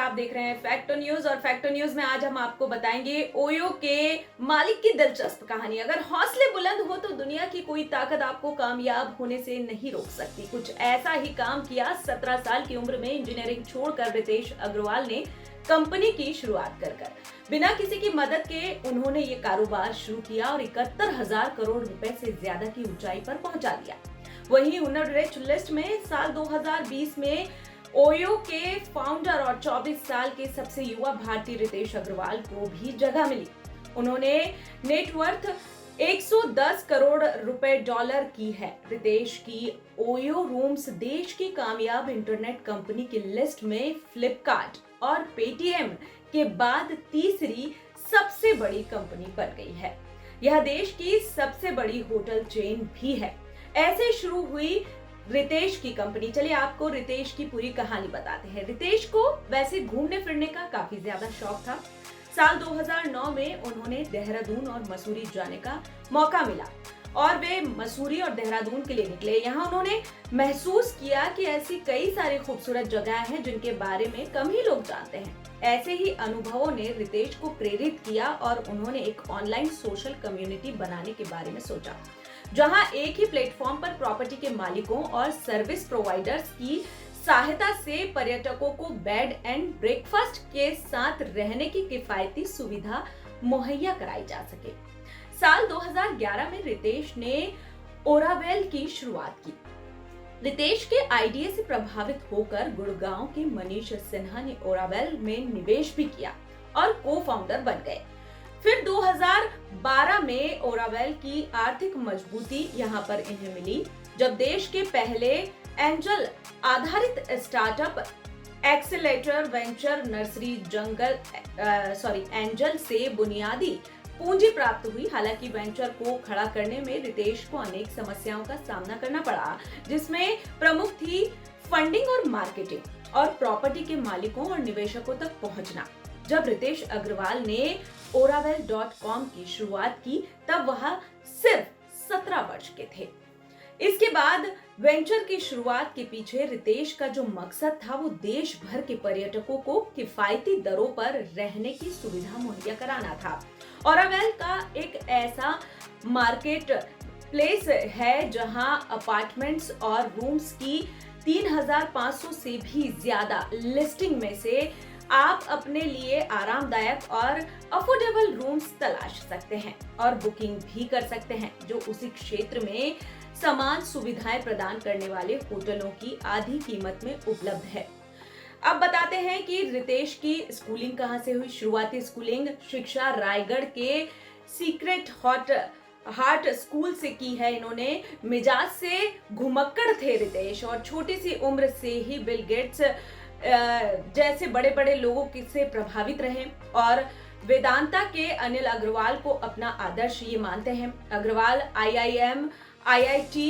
आप देख रहे हैं फैक्टो न्यूज और फैक्टो न्यूज में आज हम आपको बताएंगे ओयो के मालिक की दिलचस्प कहानी। अगर हौसले बुलंद हो तो दुनिया की कोई ताकत आपको कामयाब होने से नहीं रोक सकती। कुछ ऐसा ही काम किया 17 साल की उम्र में इंजीनियरिंग छोड़कर रितेश अग्रवाल ने कंपनी की शुरुआत कर बिना किसी की मदद के उन्होंने ये कारोबार शुरू किया और 71,000 करोड़ रुपए से ज्यादा की ऊंचाई पर पहुंचा दिया। वहीं हुनर रिच लिस्ट में साल 2020 में ओयो के फाउंडर और 24 साल के सबसे युवा भारतीय रितेश अग्रवाल को भी जगह मिली। उन्होंने नेटवर्थ 110 करोड़ रुपए डॉलर की है। रितेश की ओयो रूम्स देश की कामयाब इंटरनेट कंपनी की लिस्ट में फ्लिपकार्ट और पेटीएम के बाद तीसरी सबसे बड़ी कंपनी बन गई है। यह देश की सबसे बड़ी होटल चेन भी है। ऐसे शुरू हुई रितेश की कंपनी। चलिए आपको रितेश की पूरी कहानी बताते हैं। रितेश को वैसे घूमने फिरने का काफी ज्यादा शौक था। साल 2009 में उन्होंने देहरादून और मसूरी जाने का मौका मिला और वे मसूरी और देहरादून के लिए निकले। यहाँ उन्होंने महसूस किया कि ऐसी कई सारी खूबसूरत जगह हैं जिनके बारे में कम ही लोग जानते हैं। ऐसे ही अनुभवों ने रितेश को प्रेरित किया और उन्होंने एक ऑनलाइन सोशल कम्युनिटी बनाने के बारे में सोचा, जहां एक ही प्लेटफॉर्म पर प्रॉपर्टी के मालिकों और सर्विस प्रोवाइडर्स की सहायता से पर्यटकों को बेड एंड ब्रेकफास्ट के साथ रहने की किफायती सुविधा मुहैया कराई जा सके। साल 2011 में रितेश ने ओरावेल की शुरुआत की। रितेश के आइडिया से प्रभावित होकर गुड़गांव के मनीष सिन्हा ने ओरावेल में निवेश भी किया और को फाउंडर बन गए। फिर 2012 में ओरावेल की आर्थिक मजबूती यहाँ पर इन्हें मिली, जब देश के पहले एंजल आधारित startup accelerator venture nursery angel से बुनियादी पूंजी प्राप्त हुई। हालांकि वेंचर को खड़ा करने में रितेश को अनेक समस्याओं का सामना करना पड़ा, जिसमें प्रमुख थी फंडिंग और मार्केटिंग और प्रॉपर्टी के मालिकों और निवेशकों तक पहुंचना। जब रितेश अग्रवाल ने oravel.com की शुरुआत की तब वह सिर्फ 17 वर्ष के थे। इसके बाद वेंचर की शुरुआत के पीछे रितेश का जो मकसद था वो देश भर के पर्यटकों को किफायती दरों पर रहने की सुविधा मुहैया कराना था। oravel का एक ऐसा मार्केट प्लेस है जहां अपार्टमेंट्स और रूम्स की 3,500 से भी ज्यादा लिस्टिंग में से आप अपने लिए आरामदायक और अफोर्डेबल रूम्स तलाश सकते हैं और बुकिंग भी कर सकते हैं, जो उसी क्षेत्र में समान सुविधाएं प्रदान करने वाले होटलों की आधी कीमत में उपलब्ध है। अब बताते हैं कि रितेश की स्कूलिंग कहां से हुई। शुरुआती स्कूलिंग शिक्षा रायगढ़ के सीक्रेट हार्ट स्कूल से की है। इन्होंने मिजाज से घुमक्कड़ थे रितेश और छोटी सी उम्र से ही बिल गेट्स जैसे बड़े बड़े लोगों से प्रभावित रहे और वेदांता के अनिल अग्रवाल को अपना आदर्श ये मानते हैं। अग्रवाल IIM, IIT,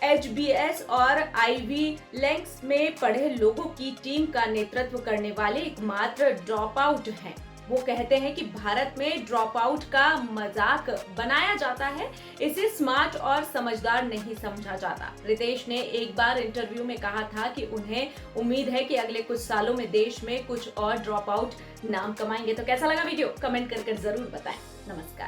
HBS और Ivy League में पढ़े लोगों की टीम का नेतृत्व करने वाले एकमात्र ड्रॉप आउट हैं। वो कहते हैं कि भारत में ड्रॉप आउट का मजाक बनाया जाता है, इसे स्मार्ट और समझदार नहीं समझा जाता। रितेश ने एक बार इंटरव्यू में कहा था कि उन्हें उम्मीद है कि अगले कुछ सालों में देश में कुछ और ड्रॉप आउट नाम कमाएंगे। तो कैसा लगा वीडियो कमेंट कर जरूर बताएं। नमस्कार।